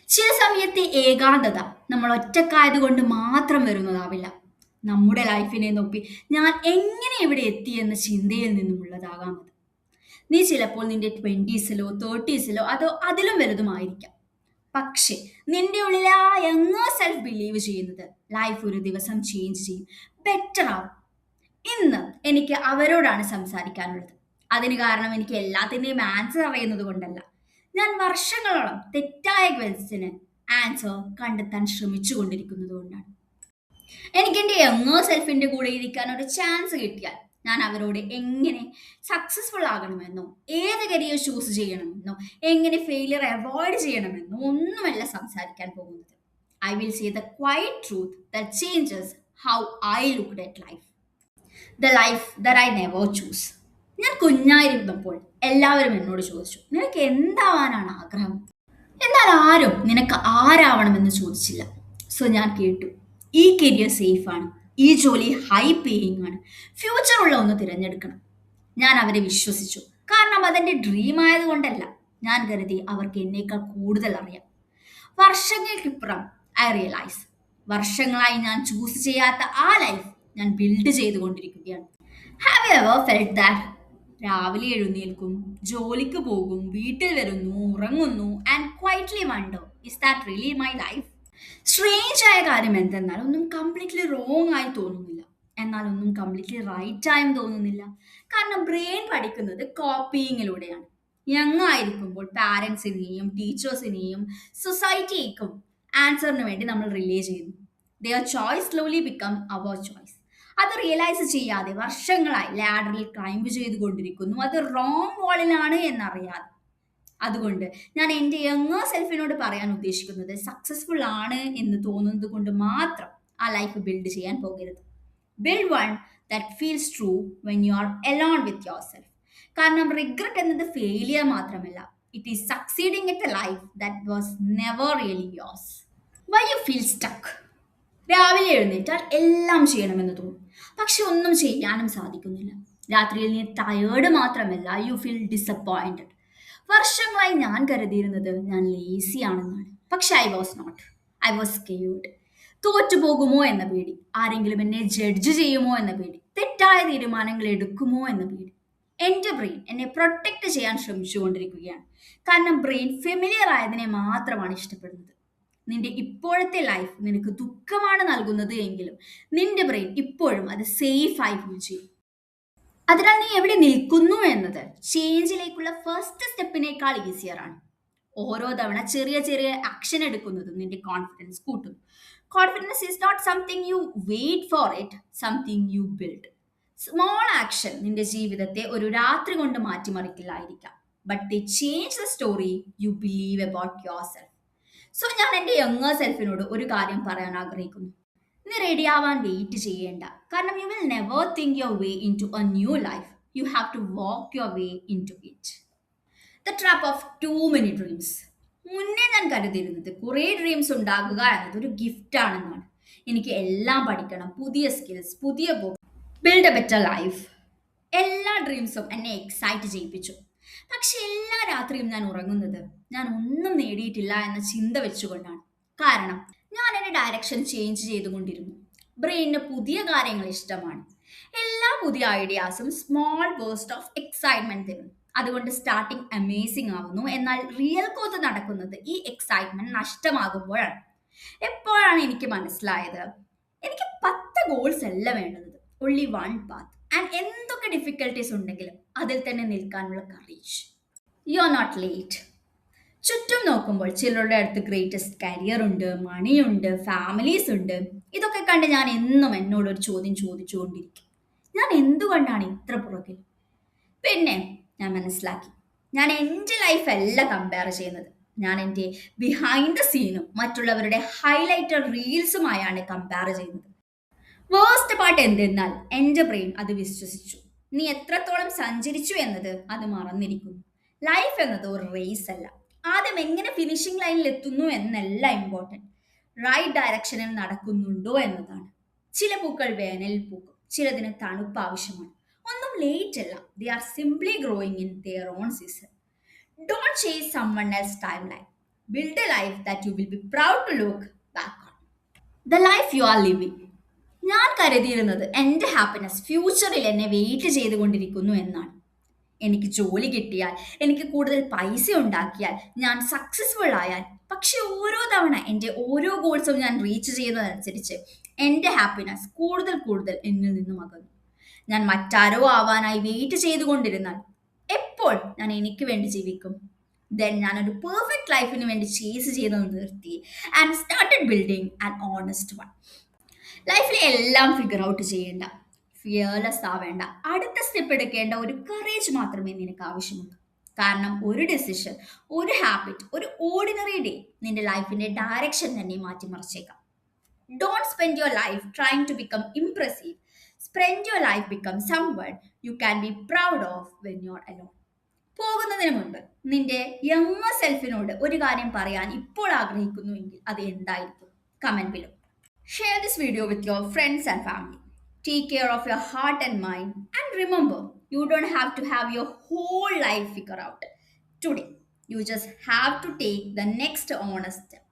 ചില സമയത്തെ ഏകാന്തത നമ്മൾ ഒറ്റക്കായത് കൊണ്ട് മാത്രം വരുന്നതാവില്ല. നമ്മുടെ ലൈഫിനെ നോക്കി ഞാൻ എങ്ങനെ ഇവിടെ എത്തി എന്ന ചിന്തയിൽ നിന്നുമുള്ളതാകാം അത്. നീ ചിലപ്പോൾ നിന്റെ ട്വന്റീസിലോ തേർട്ടീസിലോ അതോ അതിലും വലുതുമായിരിക്കാം. പക്ഷേ നിന്റെ ഉള്ളിൽ ആ യങ്ങോ സെൽഫ് ബിലീവ് ചെയ്യുന്നത് ലൈഫ് ഒരു ദിവസം ചേഞ്ച് ചെയ്യും, ബെറ്റർ ആവും. ഇന്ന് എനിക്ക് അവരോടാണ് സംസാരിക്കാനുള്ളത്. അതിന് കാരണം എനിക്ക് എല്ലാത്തിൻ്റെയും ആൻസർ അറിയുന്നത് കൊണ്ടല്ല. ഞാൻ വർഷങ്ങളോളം തെറ്റായ ക്വസ്റ്റ്യന് ആൻസർ കണ്ടെത്താൻ ശ്രമിച്ചു കൊണ്ടിരിക്കുന്നത് കൊണ്ടാണ്. എനിക്ക് എൻ്റെ യങ്ങർ സെൽഫിൻ്റെ കൂടെ ഇരിക്കാൻ ഒരു ചാൻസ് കിട്ടിയാൽ ഞാൻ അവരോട് എങ്ങനെ സക്സസ്ഫുൾ ആകണമെന്നോ ഏത് കരിയർ ചൂസ് ചെയ്യണമെന്നോ എങ്ങനെ ഫെയിലിയർ അവോയ്ഡ് ചെയ്യണമെന്നോ ഒന്നുമല്ല സംസാരിക്കാൻ പോകുന്നത്. I will say the quite truth that changes how I looked at life, the life that I never choose. ഞാൻ കുഞ്ഞായിരുന്നപ്പോൾ എല്ലാവരും എന്നോട് ചോദിച്ചു, നിനക്ക് എന്താവാനാണ് ആഗ്രഹം? എന്നാൽ ആരും നിനക്ക് ആരാവണമെന്ന് ചോദിച്ചില്ല. സോ ഞാൻ കേട്ടു, ഈ കരിയർ സേഫ് ആണ്, ഈ ജോലി ഹൈ പേയിങ് ആണ്, ഫ്യൂച്ചർ ഉള്ള ഒന്ന് തിരഞ്ഞെടുക്കണം. ഞാൻ അവരെ വിശ്വസിച്ചു, കാരണം അതെന്റെ ഡ്രീം ആയതുകൊണ്ടല്ല. ഞാൻ കരുതി അവർക്ക് എന്നേക്കാൾ കൂടുതൽ അറിയാം. വർഷങ്ങൾക്കിപ്പുറം ഐ റിയലൈസ്, വർഷങ്ങളായി ഞാൻ ചൂസ് ചെയ്യാത്ത ആ ലൈഫ് ഞാൻ ബിൽഡ് ചെയ്തുകൊണ്ടിരിക്കുകയാണ്. Have you ever felt that? രാവിലെ എഴുന്നേൽക്കും, ജോലിക്ക് പോകും, വീട്ടിൽ വരുന്നു, ഉറങ്ങുന്നു and quietly wonder, is that really my life? Strange ആയ കാര്യം എന്തെന്നാൽ ഒന്നും കംപ്ലീറ്റ്ലി റോങ് ആയി തോന്നുന്നില്ല, എന്നാൽ ഒന്നും കംപ്ലീറ്റ്ലി റൈറ്റ് ആയും തോന്നുന്നില്ല. കാരണം ബ്രെയിൻ പഠിക്കുന്നത് കോപ്പിയിങ്ങിലൂടെയാണ്. യങ് ആയിരിക്കുമ്പോൾ പാരൻസിനെയും ടീച്ചേഴ്സിനെയും സൊസൈറ്റിയേക്കും ആൻസറിന് വേണ്ടി നമ്മൾ റിലേ ചെയ്യുന്നു. Their choice slowly become our choice. അത് റിയലൈസ് ചെയ്യാതെ വർഷങ്ങളായി ലാഡറിൽ ക്ലൈംബ് ചെയ്തുകൊണ്ടിരിക്കുന്നു, അത് റോങ് വാളിലാണ് എന്നറിയാതെ. അതുകൊണ്ട് ഞാൻ എൻ്റെ യങ്ങർ സെൽഫിനോട് പറയാൻ ഉദ്ദേശിക്കുന്നത്, സക്സസ്ഫുൾ ആണ് എന്ന് തോന്നുന്നത് കൊണ്ട് മാത്രം ആ ലൈഫ് ബിൽഡ് ചെയ്യാൻ പോകരുത്. Build one that feels true when you are alone with yourself. കാരണം റിഗ്രറ്റ് എന്നത് ഫെയിലിയർ മാത്രമല്ല, it is succeeding at a life that was never really yours. Why you feel stuck? രാവിലെ എഴുന്നേറ്റാൽ എല്ലാം ചെയ്യണമെന്ന് തോന്നും, പക്ഷെ ഒന്നും ചെയ്യാനും സാധിക്കുന്നില്ല. രാത്രിയിൽ നീ ടയേർഡ് മാത്രമല്ല, യു ഫീൽ ഡിസപ്പോയിന്റഡ്. വർഷങ്ങളായി ഞാൻ കരുതിയിരുന്നത് ഞാൻ ലേസി ആണെന്നാണ്, പക്ഷെ I was not. I was scared. തോറ്റുപോകുമോ എന്ന പേടി, ആരെങ്കിലും എന്നെ ജഡ്ജ് ചെയ്യുമോ എന്ന പേടി, തെറ്റായ തീരുമാനങ്ങൾ എടുക്കുമോ എന്ന പേടി. എൻ്റെ ബ്രെയിൻ എന്നെ പ്രൊട്ടക്ട് ചെയ്യാൻ ശ്രമിച്ചുകൊണ്ടിരിക്കുകയാണ്. കാരണം ബ്രെയിൻ ഫെമിലിയർ ആയതിനെ മാത്രമാണ് ഇഷ്ടപ്പെടുന്നത്. നിന്റെ ഇപ്പോഴത്തെ ലൈഫ് നിനക്ക് ദുഃഖമാണ് നൽകുന്നത് എങ്കിലും നിന്റെ ബ്രെയിൻ ഇപ്പോഴും അത് സേഫ് ആയി ഫീൽ ചെയ്യും. അതിനാൽ നീ എവിടെ നിൽക്കുന്നു എന്നത് ചേഞ്ചിലേക്കുള്ള ഫസ്റ്റ് സ്റ്റെപ്പിനേക്കാൾ ഈസിയർ ആണ്. ഓരോ തവണ ചെറിയ ചെറിയ ആക്ഷൻ എടുക്കുന്നതും നിന്റെ കോൺഫിഡൻസ് കൂട്ടുന്നു. Confidence is not something you wait for it, something you build. Small action നിന്റെ ജീവിതത്തെ ഒരു രാത്രി കൊണ്ട് മാറ്റിമറിക്കില്ലായിരിക്കാം, but they change the story you believe about yourself. So ഞാൻ എൻ്റെ യങ്ങർ സെൽഫിനോട് ഒരു കാര്യം പറയാൻ ആഗ്രഹിക്കുന്നു. നീ റെഡി ആവാൻ വെയിറ്റ് ചെയ്യേണ്ട. കാരണം you will never think your way into a new life. You have to walk your way into it. The trap of too many dreams. മുന്നേ ഞാൻ കരുതിയിരുന്നത് കുറേ ഡ്രീംസ് ഉണ്ടാകുക എന്നത് ഒരു ഗിഫ്റ്റ് ആണെന്നാണ്. എനിക്ക് എല്ലാം പഠിക്കണം, പുതിയ സ്കിൽസ്, പുതിയ book, build A better life. എല്ലാ ഡ്രീംസും എന്നെ എക്സൈറ്റ് ചെയ്യിപ്പിച്ചു. പക്ഷെ എല്ലാ രാത്രിയും ഞാൻ ഉറങ്ങുന്നത് ഞാൻ ഒന്നും നേടിയിട്ടില്ല എന്ന ചിന്ത വെച്ചുകൊണ്ടാണ്. കാരണം ഞാൻ എൻ്റെ ഡയറക്ഷൻ ചേഞ്ച് ചെയ്തുകൊണ്ടിരുന്നു. ബ്രെയിനിന് പുതിയ കാര്യങ്ങൾ ഇഷ്ടമാണ്. എല്ലാ പുതിയ ഐഡിയാസും സ്മോൾ ബേസ്റ്റ് ഓഫ് എക്സൈറ്റ്മെന്റ് തരുന്നു. അതുകൊണ്ട് സ്റ്റാർട്ടിങ് അമേസിംഗ് ആവുന്നു, എന്നാൽ റിയൽ ഗ്രോത്ത് നടക്കുന്നത് ഈ എക്സൈറ്റ്മെന്റ് നഷ്ടമാകുമ്പോഴാണ്. എപ്പോഴാണ് എനിക്ക് മനസ്സിലായത്, എനിക്ക് 10 ഗോൾസ് അല്ല വേണ്ടത്, only one path. ആൻഡ് എന്തൊക്കെ ഡിഫിക്കൽട്ടീസ് ഉണ്ടെങ്കിലും അതിൽ തന്നെ നിൽക്കാനുള്ള courage. You are not late. ചുറ്റും നോക്കുമ്പോൾ ചിലരുടെ അടുത്ത് ഗ്രേറ്റസ്റ്റ് കരിയർ ഉണ്ട്, മണിയുണ്ട്, ഫാമിലീസ് ഉണ്ട്. ഇതൊക്കെ കണ്ട് ഞാൻ എന്നും എന്നോട് ഒരു ചോദ്യം ചോദിച്ചുകൊണ്ടിരിക്കും, ഞാൻ എന്തുകൊണ്ടാണ് ഇത്ര പുറകിൽ? പിന്നെ ഞാൻ മനസ്സിലാക്കി, ഞാൻ എൻ്റെ ലൈഫ് അല്ല കമ്പയർ ചെയ്യുന്നത്, ഞാൻ എൻ്റെ ബിഹൈൻഡ് ദ സീനും മറ്റുള്ളവരുടെ ഹൈലൈറ്റഡ് റീൽസുമായാണ് കമ്പയർ ചെയ്യുന്നത്. വേസ്റ്റ് പാർട്ട് എന്തെന്നാൽ എൻ്റെ ബ്രെയിൻ അത് വിശ്വസിച്ചു. നീ എത്രത്തോളം സഞ്ചരിച്ചു എന്നത് അത് മറന്നിരിക്കുന്നു. ലൈഫ് എന്നത് ഒരു റേസ് അല്ല. ആദ്യം എങ്ങനെ ഫിനിഷിംഗ് ലൈനിൽ എത്തുന്നു എന്നല്ല ഇമ്പോർട്ടൻറ്റ്, റൈറ്റ് ഡയറക്ഷനിൽ നടക്കുന്നുണ്ടോ എന്നതാണ്. ചില പൂക്കൾ വേനലിൽ പൂക്കും, ചിലതിന് തണുപ്പ് ആവശ്യമാണ്. ഒന്നും ലേറ്റ് അല്ല, they are simply growing in their own season. Don't chase someone else timeline. Build a life that you will be proud to look back on. The life you are living. ഞാൻ കരുതിയിരുന്നത് എൻ്റെ happiness ഫ്യൂച്ചറിൽ എന്നെ wait ചെയ്തുകൊണ്ടിരിക്കുന്നു എന്നാണ്. എനിക്ക് ജോലി കിട്ടിയാൽ, എനിക്ക് കൂടുതൽ പൈസ ഉണ്ടാക്കിയാൽ, ഞാൻ സക്സസ്ഫുൾ ആയാൽ, പക്ഷെ ഓരോ തവണ എൻ്റെ ഓരോ ഗോൾസും ഞാൻ റീച്ച് ചെയ്യുന്നതനുസരിച്ച് എൻ്റെ ഹാപ്പിനെസ് കൂടുതൽ കൂടുതൽ എന്നിൽ നിന്നും അകന്നു. ഞാൻ മറ്റാരോ ആവാനായി വെയിറ്റ് ചെയ്തുകൊണ്ടിരുന്നാൽ എപ്പോൾ ഞാൻ എനിക്ക് വേണ്ടി ജീവിക്കും? ദെൻ ഞാനൊരു പെർഫെക്റ്റ് ലൈഫിന് വേണ്ടി ചേസ് ചെയ്യുന്നത് നിർത്തി and started building and honest one. ലൈഫിൽ എല്ലാം ഫിഗർ ഔട്ട് ചെയ്യേണ്ട, ഫിയർലെസ് ആവേണ്ട, അടുത്ത സ്റ്റെപ്പ് എടുക്കേണ്ട ഒരു കറേജ് മാത്രമേ നിനക്ക് ആവശ്യമുള്ളൂ. കാരണം ഒരു ഡിസിഷൻ, ഒരു ഹാബിറ്റ്, ഒരു ഓർഡിനറി ഡേ നിന്റെ ലൈഫിന്റെ ഡയറക്ഷൻ തന്നെ മാറ്റിമറിച്ചേക്കാം. Don't spend your life trying to become impressive. Spend your life become someone you can be proud of when you are alone. പോകുന്നതിന് മുൻപ് നിന്റെ യങ്ങർ സെൽഫിനോട് ഒരു കാര്യം പറയാൻ ഇപ്പോൾ ആഗ്രഹിക്കുന്നുവെങ്കിൽ അത് എന്തായിരിക്കും? Comment below. Share this video with your friends and family. Take care of your heart and mind. And remember, you don't have to have your whole life figured out today. You just have to take the next honest step.